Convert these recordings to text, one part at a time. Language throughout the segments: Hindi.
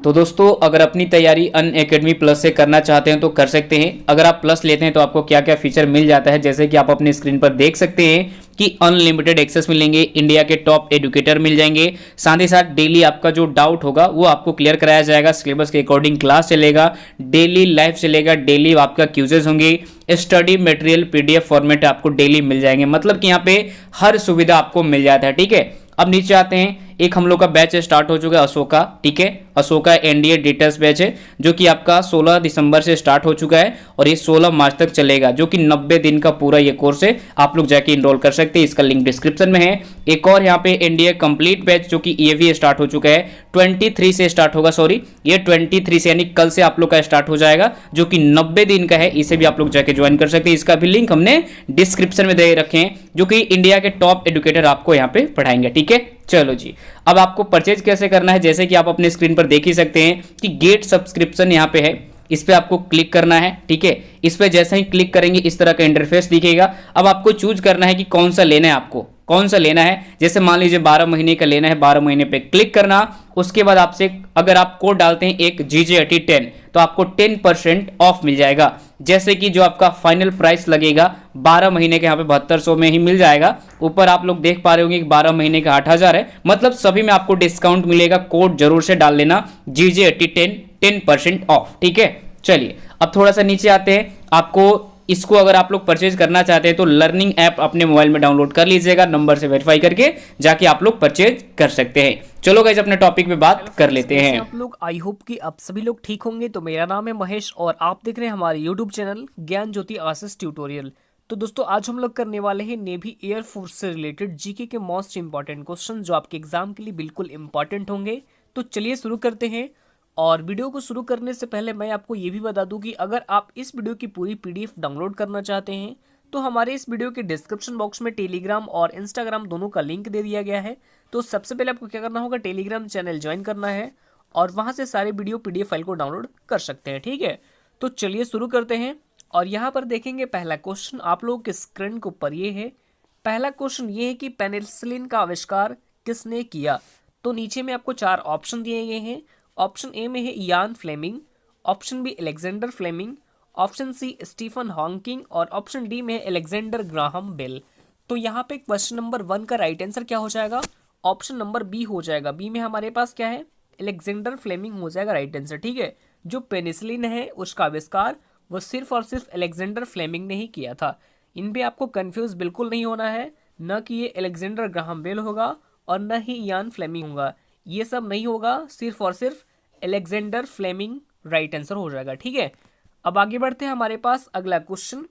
तो दोस्तों अगर अपनी तैयारी अनअकैडमी प्लस से करना चाहते हैं तो कर सकते हैं। अगर आप प्लस लेते हैं तो आपको क्या क्या फीचर मिल जाता है, जैसे कि आप अपने स्क्रीन पर देख सकते हैं कि अनलिमिटेड एक्सेस मिलेंगे, इंडिया के टॉप एजुकेटर मिल जाएंगे, साथ ही साथ डेली आपका जो डाउट होगा वो आपको क्लियर कराया जाएगा, सिलेबस के अकॉर्डिंग क्लास चलेगा, डेली लाइव चलेगा, डेली आपका क्यूजेज होंगे, स्टडी मटेरियल पीडीएफ फॉर्मेट आपको डेली मिल जाएंगे। मतलब कि यहाँ पे हर सुविधा आपको मिल जाता है। ठीक है, अब नीचे आते हैं। एक हम लोग का बैच स्टार्ट हो चुका है अशोका। ठीक है, अशोका एनडीए डिटेल्स बैच है जो कि आपका 16 दिसंबर से स्टार्ट हो चुका है और ये 16 मार्च तक चलेगा, जो कि 90 दिन का पूरा ये कोर्स है। आप लोग जाके इनरोल कर सकते हैं, इसका लिंक डिस्क्रिप्शन में है। एक और यहाँ पे एनडीए कंप्लीट बैच जो कि ये भी स्टार्ट हो चुका है, 23 से स्टार्ट होगा, सॉरी ये 23 से यानी कल से आप लोग का स्टार्ट हो जाएगा, जो कि 90 दिन का है। इसे भी आप लोग जाके ज्वाइन कर सकते हैं, इसका भी लिंक हमने डिस्क्रिप्शन में दे रखे हैं, जो कि इंडिया के टॉप एजुकेटर आपको यहाँ पे पढ़ाएंगे। ठीक है, चलो जी, अब आपको परचेज कैसे करना है, जैसे कि आप अपने स्क्रीन पर देख ही सकते हैं कि गेट सब्सक्रिप्शन यहाँ पे है, इस पे आपको क्लिक करना है। ठीक है, इस पे जैसे ही क्लिक करेंगे इस तरह का इंटरफेस दिखेगा। अब आपको चूज करना है कि कौन सा लेना है, आपको कौन सा लेना है। जैसे मान लीजिए 12 महीने का लेना है, 12 महीने पे क्लिक करना। उसके बाद आपसे अगर आप कोड डालते हैं एक GJ8010 तो आपको 10% ऑफ मिल जाएगा। जैसे कि जो आपका फाइनल प्राइस लगेगा 12 महीने के यहाँ पे 7200 में ही मिल जाएगा। ऊपर आप लोग देख पा रहे होंगे कि 12 महीने का 8000 है, मतलब सभी में आपको डिस्काउंट मिलेगा। कोड जरूर से डाल लेना GJ8010 10% ऑफ। ठीक है, चलिए अब थोड़ा सा नीचे आते हैं। आपको इसको अगर आप लोग परचेज करना चाहते हैं तो लर्निंग ऐप अपने मोबाइल में डाउनलोड कर लीजिएगा, नंबर से वेरीफाई करके जाके आप लोग परचेज कर सकते हैं। चलो गाइस अपने टॉपिक पे बात कर लेते हैं। आप लोग आई होप कि आप सभी लोग ठीक होंगे। तो मेरा नाम है महेश और आप देख रहे हैं हमारे यूट्यूब चैनल ज्ञान ज्योति आशीष ट्यूटोरियल। तो दोस्तों आज हम लोग करने वाले हैं नेवी एयरफोर्स से रिलेटेड जीके के मोस्ट इंपॉर्टेंट क्वेश्चन जो आपके एग्जाम के लिए बिल्कुल इंपॉर्टेंट होंगे। तो चलिए शुरू करते हैं। और वीडियो को शुरू करने से पहले मैं आपको ये भी बता दूं कि अगर आप इस वीडियो की पूरी पीडीएफ डाउनलोड करना चाहते हैं तो हमारे इस वीडियो के डिस्क्रिप्शन बॉक्स में टेलीग्राम और इंस्टाग्राम दोनों का लिंक दे दिया गया है। तो सबसे पहले आपको क्या करना होगा, टेलीग्राम चैनल ज्वाइन करना है और वहां से सारे वीडियो पीडीएफ फाइल को डाउनलोड कर सकते हैं। ठीक है, तो चलिए शुरू करते हैं। और यहाँ पर देखेंगे पहला क्वेश्चन आप लोगों के स्क्रीन के ऊपर ये है। पहला क्वेश्चन ये है कि पेनिसिलिन का आविष्कार किसने किया। तो नीचे में आपको 4 ऑप्शन दिए गए हैं। ऑप्शन ए में है Ian Fleming, option B Alexander Fleming, option C Stephen Hawking और ऑप्शन डी में है अलेक्जेंडर ग्राहम बेल। तो यहाँ पे क्वेश्चन नंबर 1 का राइट आंसर क्या हो जाएगा, ऑप्शन नंबर बी हो जाएगा। बी में हमारे पास क्या है, अलेक्जेंडर फ्लेमिंग हो जाएगा राइट आंसर। ठीक है, जो पेनिसिलिन है उसका आविष्कार वो सिर्फ और सिर्फ अलेक्जेंडर फ्लेमिंग ने ही किया था। इन पे आपको कंफ्यूज बिल्कुल नहीं होना है, न कि ये अलेक्जेंडर ग्राहम बेल होगा और न ही इयान फ्लेमिंग होगा, ये सब नहीं होगा, सिर्फ और सिर्फ अलेक्जेंडर फ्लेमिंग राइट आंसर हो जाएगा। ठीक है, अब आगे बढ़ते हैं हमारे पास अगला क्वेश्चन।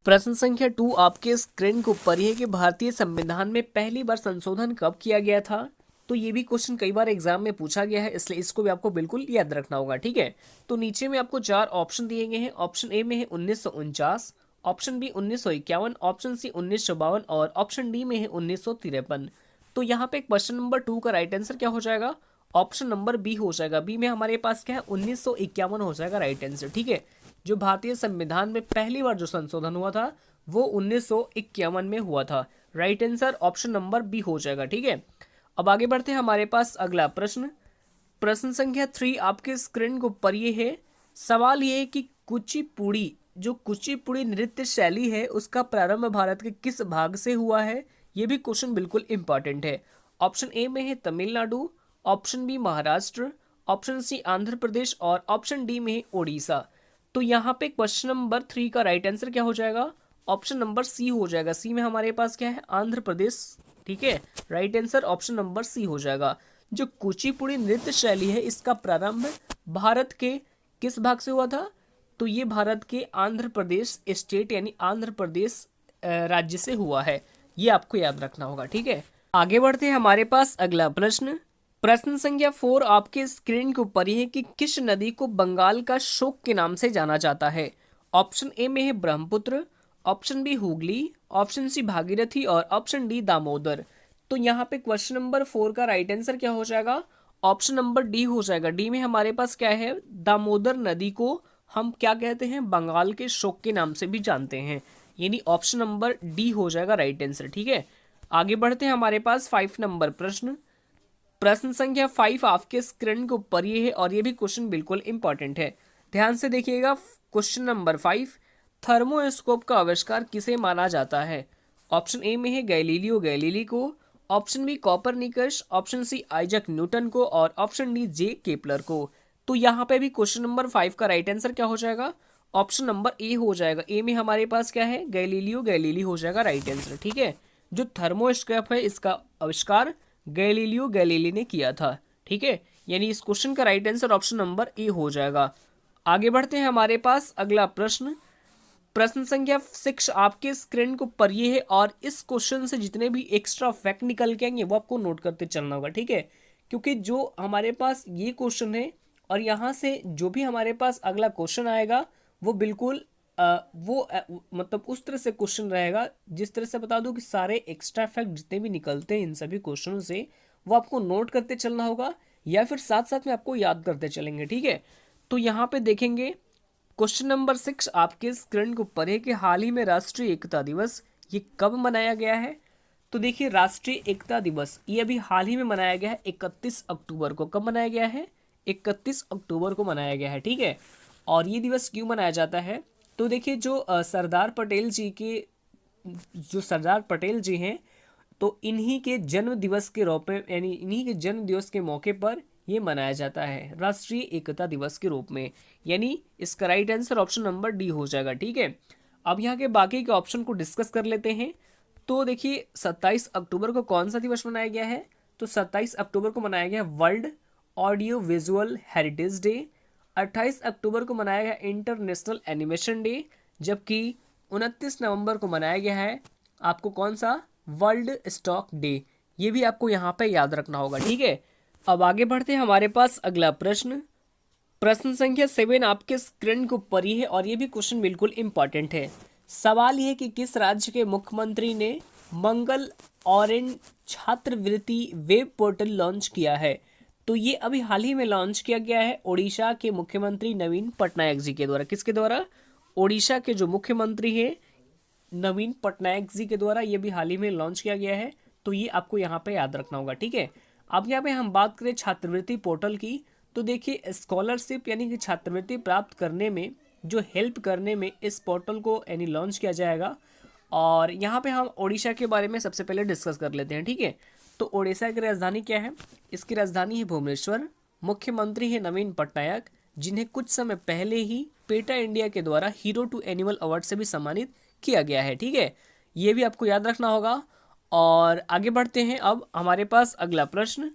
प्रश्न संख्या 2 आपके स्क्रीन के ऊपर है कि भारतीय संविधान में पहली बार संशोधन कब किया गया था। तो ये भी क्वेश्चन कई बार एग्जाम में पूछा गया है, इसलिए इसको भी आपको बिल्कुल याद रखना होगा। ठीक है, तो नीचे में आपको 4 ऑप्शन दिए गए हैं। ऑप्शन ए में है 1949, ऑप्शन बी 1951, ऑप्शन सी 1952 और ऑप्शन डी में है 1953। तो यहाँ पे क्वेश्चन नंबर 2 का राइट आंसर क्या हो जाएगा, ऑप्शन नंबर बी हो जाएगा। बी में हमारे पास क्या है, 1951 हो जाएगा राइट आंसर। ठीक है, जो भारतीय संविधान में पहली बार जो संशोधन हुआ था वो 1951 में हुआ था। Right answer option number B हो जाएगा। ठीक है, अब आगे बढ़ते हैं हमारे पास अगला प्रश्न। प्रश्न संख्या 3 आपके स्क्रीन के ऊपर ये है। सवाल ये है कि कुचिपुड़ी जो कुचिपुड़ी नृत्य शैली है उसका प्रारंभ भारत के किस भाग से हुआ है। ये भी क्वेश्चन बिल्कुल इंपॉर्टेंट है। ऑप्शन ए में है Tamil Nadu, option B Maharashtra, option C Andhra Pradesh और ऑप्शन डी में है ओडिशा। तो यहाँ पे क्वेश्चन नंबर 3 का राइट आंसर क्या हो जाएगा, ऑप्शन नंबर सी हो जाएगा। सी में हमारे पास क्या है, आंध्र प्रदेश। ठीक है, right answer option number C हो जाएगा। जो कुचिपुड़ी नृत्य शैली है इसका प्रारंभ भारत के किस भाग से हुआ था, तो ये भारत के आंध्र प्रदेश स्टेट यानी आंध्र प्रदेश राज्य से हुआ है। ये आपको याद रखना होगा। ठीक है, आगे बढ़ते हैं हमारे पास अगला प्रश्न। प्रश्न संख्या 4 आपके स्क्रीन के ऊपर है कि किस नदी को बंगाल का शोक के नाम से जाना जाता है। ऑप्शन ए में है Brahmaputra, option B Hooghly, option C Bhagirathi और ऑप्शन डी दामोदर। तो यहाँ पे क्वेश्चन नंबर 4 का राइट आंसर क्या हो जाएगा, ऑप्शन नंबर डी हो जाएगा। डी में हमारे पास क्या है, दामोदर नदी को हम क्या कहते हैं, बंगाल के शोक के नाम से भी जानते हैं, यानी ऑप्शन नंबर डी हो जाएगा राइट आंसर। ठीक है, आगे बढ़ते हैं हमारे पास 5 नंबर प्रश्न। प्रश्न संख्या 5 आपके स्क्रीन के ऊपर ये है और ये भी क्वेश्चन बिल्कुल इंपॉर्टेंट है, ध्यान से देखिएगा। क्वेश्चन नंबर 5, थर्मोस्कोप का आविष्कार किसे माना जाता है? ऑप्शन ए में है गैलीलियो गैलीली को, option B Copernicus, option C Isaac Newton को और ऑप्शन डी जे केपलर को। तो यहाँ पे भी क्वेश्चन नंबर 5 का राइट आंसर क्या हो जाएगा? ऑप्शन नंबर ए हो जाएगा। ए में हमारे पास क्या है? गैलीलियो गैलीली हो जाएगा राइट आंसर, ठीक है। जो थर्मोस्कोप है इसका आविष्कार गैलीलियो गैलीली ने किया था, ठीक है। यानी इस क्वेश्चन का right answer option number A हो जाएगा। आगे बढ़ते हैं हमारे पास अगला प्रश्न। प्रश्न संख्या 6 आपके स्क्रीन के ऊपर ये है और इस क्वेश्चन से जितने भी एक्स्ट्रा फैक्ट निकल के आएंगे वो आपको नोट करते चलना होगा, ठीक है। क्योंकि जो हमारे पास ये क्वेश्चन है और यहाँ से जो भी हमारे पास अगला क्वेश्चन आएगा वो बिल्कुल मतलब उस तरह से क्वेश्चन रहेगा जिस तरह से बता दूं कि सारे एक्स्ट्रा फैक्ट जितने भी निकलते हैं इन सभी क्वेश्चनों से वो आपको नोट करते चलना होगा या फिर साथ साथ में आपको याद करते चलेंगे, ठीक है। तो यहाँ पे देखेंगे क्वेश्चन नंबर 6 आपके स्क्रीन के ऊपर है कि हाल ही में राष्ट्रीय एकता दिवस ये कब मनाया गया है? तो देखिए राष्ट्रीय एकता दिवस ये अभी हाल ही में मनाया गया है 31 अक्टूबर को। कब मनाया गया है? 31 अक्टूबर को मनाया गया है, ठीक है। और ये दिवस क्यों मनाया जाता है? तो देखिए जो सरदार पटेल जी हैं तो इन्हीं के जन्म दिवस के रूप में यानी इन्हीं के जन्म दिवस के मौके पर ये मनाया जाता है राष्ट्रीय एकता दिवस के रूप में। यानी इसका right answer option number D हो जाएगा, ठीक है। अब यहाँ के बाकी के ऑप्शन को डिस्कस कर लेते हैं। तो देखिए 27 अक्टूबर को कौन सा दिवस मनाया गया है? तो 27 अक्टूबर को मनाया गया world audio visual heritage day. 28 अक्टूबर को मनाया गया इंटरनेशनल एनिमेशन डे, जबकि 29 नवंबर को मनाया गया है आपको कौन सा? World stock day. ये भी आपको यहाँ पे याद रखना होगा, ठीक है। अब आगे बढ़ते हैं हमारे पास अगला प्रश्न। प्रश्न संख्या 7 आपके स्क्रीन के ऊपर ही है और ये भी क्वेश्चन बिल्कुल इंपॉर्टेंट है। सवाल ये है कि किस राज्य के मुख्यमंत्री ने मंगल ऑरेंज छात्रवृत्ति वेब पोर्टल लॉन्च किया है? तो ये अभी हाल ही में लॉन्च किया गया है ओडिशा के मुख्यमंत्री नवीन पटनायक जी के द्वारा। किसके द्वारा? ओडिशा के जो मुख्यमंत्री हैं नवीन पटनायक जी के द्वारा ये भी हाल ही में लॉन्च किया गया है। तो ये आपको यहाँ पे याद रखना होगा, ठीक है। अब यहाँ पे हम बात करें छात्रवृत्ति पोर्टल की, तो देखिए स्कॉलरशिप यानी कि छात्रवृत्ति प्राप्त करने में जो हेल्प करने में इस पोर्टल को यानी लॉन्च किया जाएगा। और यहाँ पे हम ओडिशा के बारे में सबसे पहले डिस्कस कर लेते हैं, ठीक है। तो ओडिशा की राजधानी क्या है? इसकी राजधानी है भुवनेश्वर। मुख्यमंत्री है नवीन पटनायक, जिन्हें कुछ समय पहले ही पेटा इंडिया के द्वारा हीरो टू एनिमल अवार्ड से भी सम्मानित किया गया है, ठीक है। ये भी आपको याद रखना होगा। और आगे बढ़ते हैं अब हमारे पास अगला प्रश्न।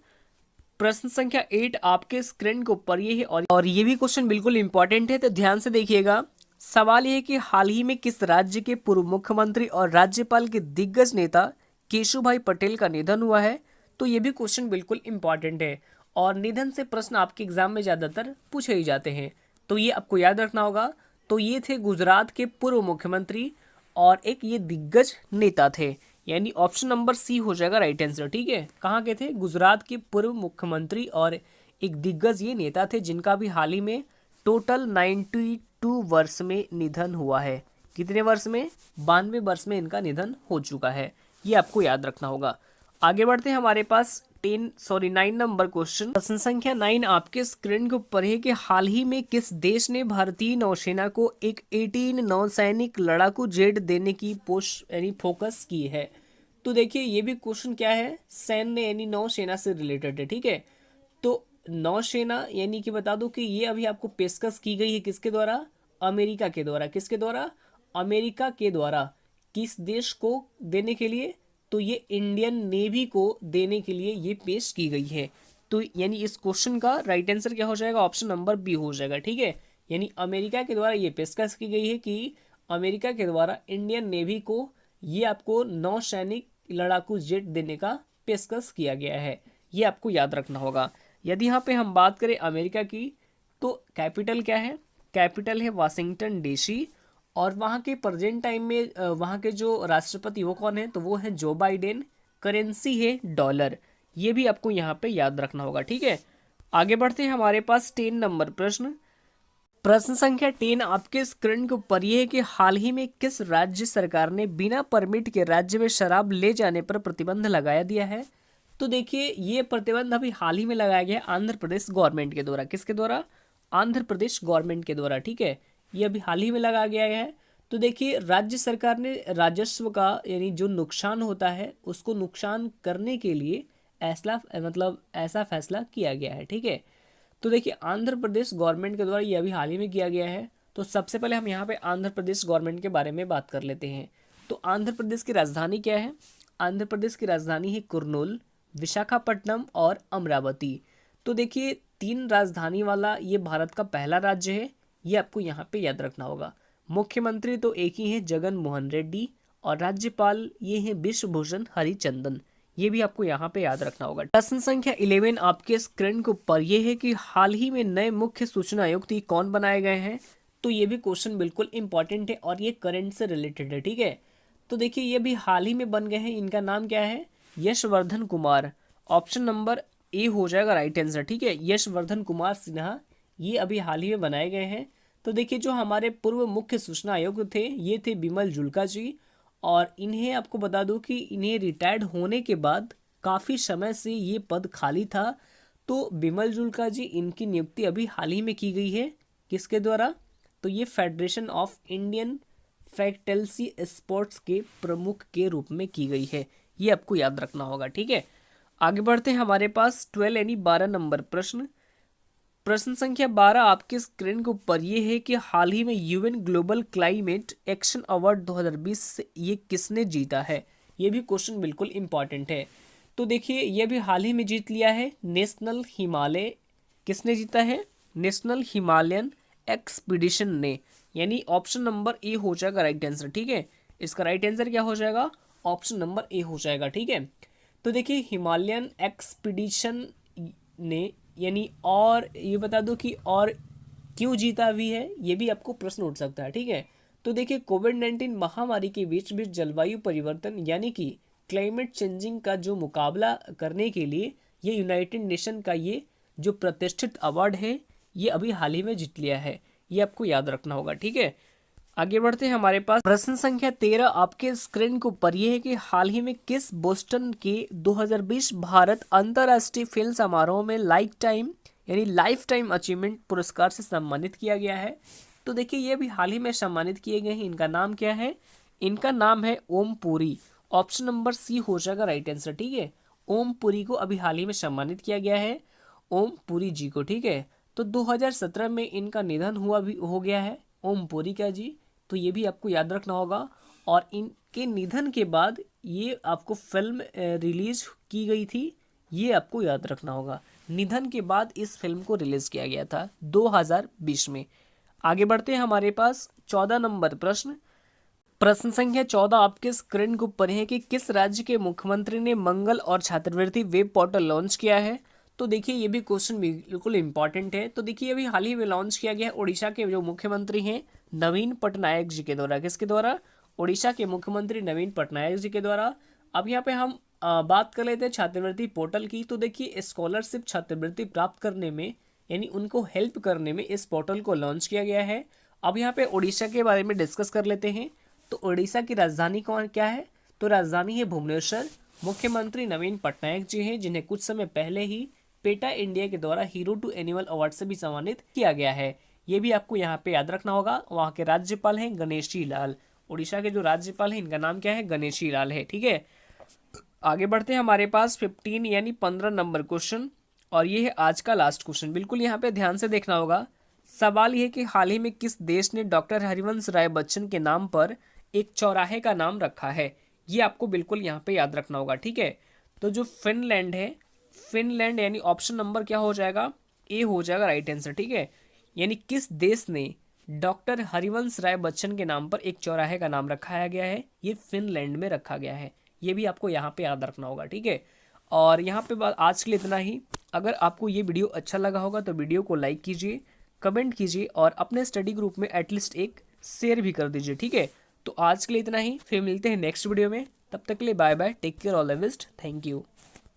प्रश्न संख्या 8 आपके स्क्रीन के ऊपर ये है और ये भी क्वेश्चन बिल्कुल इंपॉर्टेंट है, तो ध्यान से देखिएगा। सवाल ये है कि हाल ही में किस राज्य के पूर्व मुख्यमंत्री और राज्यपाल के दिग्गज नेता केशुभाई पटेल का निधन हुआ है? तो ये भी क्वेश्चन बिल्कुल इंपॉर्टेंट है और निधन से प्रश्न आपके एग्जाम में ज़्यादातर पूछे ही जाते हैं, तो ये आपको याद रखना होगा। तो ये थे गुजरात के पूर्व मुख्यमंत्री और एक ये दिग्गज नेता थे, यानी ऑप्शन नंबर सी हो जाएगा राइट आंसर, ठीक है। कहाँ के थे? गुजरात के पूर्व मुख्यमंत्री और एक दिग्गज ये नेता थे जिनका भी हाल ही में टोटल 92 वर्ष में निधन हुआ है। कितने वर्ष में? 92 वर्ष में इनका निधन हो चुका है, ये आपको याद रखना होगा। आगे बढ़ते हैं हमारे पास 9 नंबर क्वेश्चन। प्रश्न संख्या 9 आपके स्क्रीन के ऊपर है कि हाल ही में किस देश ने भारतीय नौसेना को एक 18 नौसैनिक लड़ाकू जेट देने की फोकस की है? तो देखिए ये भी क्वेश्चन क्या है? सैन्य यानी नौसेना से रिलेटेड है, ठीक है। तो नौसेना यानी कि बता दो कि ये अभी आपको पेशकश की गई है किसके द्वारा? अमेरिका के द्वारा। किसके द्वारा? अमेरिका के द्वारा। किस देश को देने के लिए? तो ये इंडियन नेवी को देने के लिए ये पेश की गई है। तो यानी इस क्वेश्चन का राइट आंसर क्या हो जाएगा? ऑप्शन नंबर बी हो जाएगा, ठीक है। यानी अमेरिका के द्वारा ये पेशकश की गई है कि अमेरिका के द्वारा इंडियन नेवी को ये आपको नौसैनिक लड़ाकू जेट देने का पेशकश किया गया है, ये आपको याद रखना होगा। यदि यहाँ पे हम बात करें अमेरिका की तो कैपिटल क्या है? कैपिटल है वाशिंगटन डीसी और वहाँ के प्रेजेंट टाइम में वहाँ के जो राष्ट्रपति वो कौन है? तो वो है जो बाइडेन। करेंसी है डॉलर, ये भी आपको यहाँ पे याद रखना होगा, ठीक है। आगे बढ़ते हैं हमारे पास 10 नंबर प्रश्न। प्रश्न संख्या 10 आपके स्क्रीन के ऊपर ये है कि हाल ही में किस राज्य सरकार ने बिना परमिट के राज्य में शराब ले जाने पर प्रतिबंध लगाया दिया है? तो देखिए ये प्रतिबंध अभी हाल ही में लगाया गया है आंध्र प्रदेश गवर्नमेंट के द्वारा। किसके द्वारा? आंध्र प्रदेश गवर्नमेंट के द्वारा, ठीक है। ये अभी हाल ही में लगाया गया है। तो देखिए राज्य सरकार ने राजस्व का यानी जो नुकसान होता है उसको नुकसान करने के लिए ऐसा फैसला किया गया है, ठीक है। तो देखिए आंध्र प्रदेश गवर्नमेंट के द्वारा ये अभी हाल ही में किया गया है। तो सबसे पहले हम यहाँ पे आंध्र प्रदेश गवर्नमेंट के बारे में बात कर लेते हैं। तो आंध्र प्रदेश की राजधानी क्या है? आंध्र प्रदेश की राजधानी है कुर्नूल, विशाखापट्टनम और अमरावती। तो देखिए 3 राजधानी वाला ये भारत का पहला राज्य है, ये आपको यहाँ पे याद रखना होगा। मुख्यमंत्री तो एक ही है, जगन मोहन रेड्डी, और राज्यपाल ये है विश्वभूषण हरिचंदन। ये भी आपको यहाँ पे याद रखना होगा। प्रश्न संख्या 11 आपके स्क्रीन के ऊपर ये है कि हाल ही में नए मुख्य सूचना आयुक्त कौन बनाए गए हैं। तो ये भी क्वेश्चन बिल्कुल इंपॉर्टेंट है और ये करंट से रिलेटेड है, ठीक है। तो देखिए ये भी हाल ही में बन गए हैं। इनका नाम क्या है? Yashwardhan Kumar. Option number A हो जाएगा राइट आंसर, ठीक है। यशवर्धन कुमार सिन्हा ये अभी हाल ही में बनाए गए हैं। तो देखिए जो हमारे पूर्व मुख्य सूचना आयुक्त थे ये थे बिमल जुल्का जी, और इन्हें आपको बता दूं कि इन्हें रिटायर्ड होने के बाद काफ़ी समय से ये पद खाली था। तो बिमल जुल्का जी इनकी नियुक्ति अभी हाल ही में की गई है। किसके द्वारा? तो ये फेडरेशन ऑफ इंडियन फैक्टेल्सी स्पोर्ट्स के प्रमुख के रूप में की गई है। ये आपको याद रखना होगा, ठीक है। आगे बढ़ते हैं हमारे पास 12 यानी 12 नंबर प्रश्न। प्रश्न संख्या 12 आपके स्क्रीन के ऊपर ये है कि हाल ही में UN global climate action award 2020 से ये किसने जीता है। ये भी क्वेश्चन बिल्कुल इंपॉर्टेंट है। तो देखिए ये भी हाल ही में जीत लिया है नेशनल हिमालय। किसने जीता है? नेशनल हिमालयन एक्सपीडिशन ने। यानी ऑप्शन नंबर ए हो जाएगा राइट आंसर, ठीक है। इसका राइट आंसर क्या हो जाएगा? ऑप्शन नंबर ए हो जाएगा, ठीक है। तो देखिए हिमालयन एक्सपीडिशन ने यानी, और ये बता दो कि और क्यों जीता भी है, ये भी आपको प्रश्न उठ सकता है, ठीक है। तो देखिए कोविड-19 महामारी के बीच भी जलवायु परिवर्तन यानी कि क्लाइमेट चेंजिंग का जो मुकाबला करने के लिए ये यूनाइटेड नेशन का ये जो प्रतिष्ठित अवार्ड है ये अभी हाल ही में जीत लिया है। ये आपको याद रखना होगा, ठीक है। आगे बढ़ते हैं हमारे पास प्रश्न संख्या 13 आपके स्क्रीन के ऊपर ये है कि हाल ही में किस बोस्टन के 2020 भारत अंतर्राष्ट्रीय फिल्म समारोह में लाइफ टाइम अचीवमेंट पुरस्कार से सम्मानित किया गया है। तो देखिए ये भी हाल ही में सम्मानित किए गए हैं। इनका नाम क्या है? इनका नाम है Om Puri. Option number C हो जाएगा राइट आंसर, ठीक है। ओम पुरी को अभी हाल ही में सम्मानित किया गया है, ओम पुरी जी को, ठीक है। तो 2017 में इनका निधन हो गया है ओम पुरी का जी। तो ये भी आपको याद रखना होगा। और इनके निधन के बाद ये आपको फिल्म रिलीज की गई थी, ये आपको याद रखना होगा। निधन के बाद इस फिल्म को रिलीज किया गया था 2020 में। आगे बढ़ते हैं हमारे पास 14 नंबर प्रश्न। प्रश्न संख्या 14 आपके स्क्रीन के ऊपर है कि किस राज्य के मुख्यमंत्री ने मंगल और छात्रवृत्ति वेब पोर्टल लॉन्च किया है। तो देखिए ये भी क्वेश्चन बिल्कुल इंपॉर्टेंट है। तो देखिए अभी हाल ही में लॉन्च किया गया है उड़ीसा के जो मुख्यमंत्री हैं नवीन पटनायक जी के द्वारा। किसके द्वारा? उड़ीसा के मुख्यमंत्री नवीन पटनायक जी के द्वारा। अब यहाँ पे हम बात कर लेते हैं छात्रवृत्ति पोर्टल की। तो देखिए स्कॉलरशिप छात्रवृत्ति प्राप्त करने में यानी उनको हेल्प करने में इस पोर्टल को लॉन्च किया गया है। अब यहाँ पे उड़ीसा के बारे में डिस्कस कर लेते हैं। तो उड़ीसा की राजधानी क्या है? तो राजधानी है भुवनेश्वर। मुख्यमंत्री नवीन पटनायक जी हैं जिन्हें कुछ समय पहले ही पेटा इंडिया के द्वारा हीरो टू एनिमल अवार्ड से भी सम्मानित किया गया है। ये भी आपको यहाँ पे याद रखना होगा। वहाँ के राज्यपाल हैं गणेशी लाल। उड़ीसा के जो राज्यपाल हैं इनका नाम क्या है? गणेशी लाल है, ठीक है। आगे बढ़ते हैं हमारे पास 15 यानी 15 नंबर क्वेश्चन, और ये है आज का लास्ट क्वेश्चन। बिल्कुल यहाँ पे ध्यान से देखना होगा। सवाल ये कि हाल ही में किस देश ने डॉक्टर हरिवंश राय बच्चन के नाम पर एक चौराहे का नाम रखा है। ये आपको बिल्कुल यहाँ पे याद रखना होगा, ठीक है। तो जो फिनलैंड है, फिनलैंड यानी ऑप्शन नंबर क्या हो जाएगा? ए हो जाएगा राइट आंसर, ठीक है। यानी किस देश ने डॉक्टर हरिवंश राय बच्चन के नाम पर एक चौराहे का नाम रखा गया है? ये फिनलैंड में रखा गया है। ये भी आपको यहाँ पे याद रखना होगा, ठीक है। और यहाँ पे बात आज के लिए इतना ही। अगर आपको ये वीडियो अच्छा लगा होगा तो वीडियो को लाइक कीजिए, कमेंट कीजिए और अपने स्टडी ग्रुप में एटलीस्ट एक शेयर भी कर दीजिए, ठीक है। तो आज के लिए इतना ही, फिर मिलते हैं नेक्स्ट वीडियो में। तब तक के लिए bye bye, take care, all the best, thank you.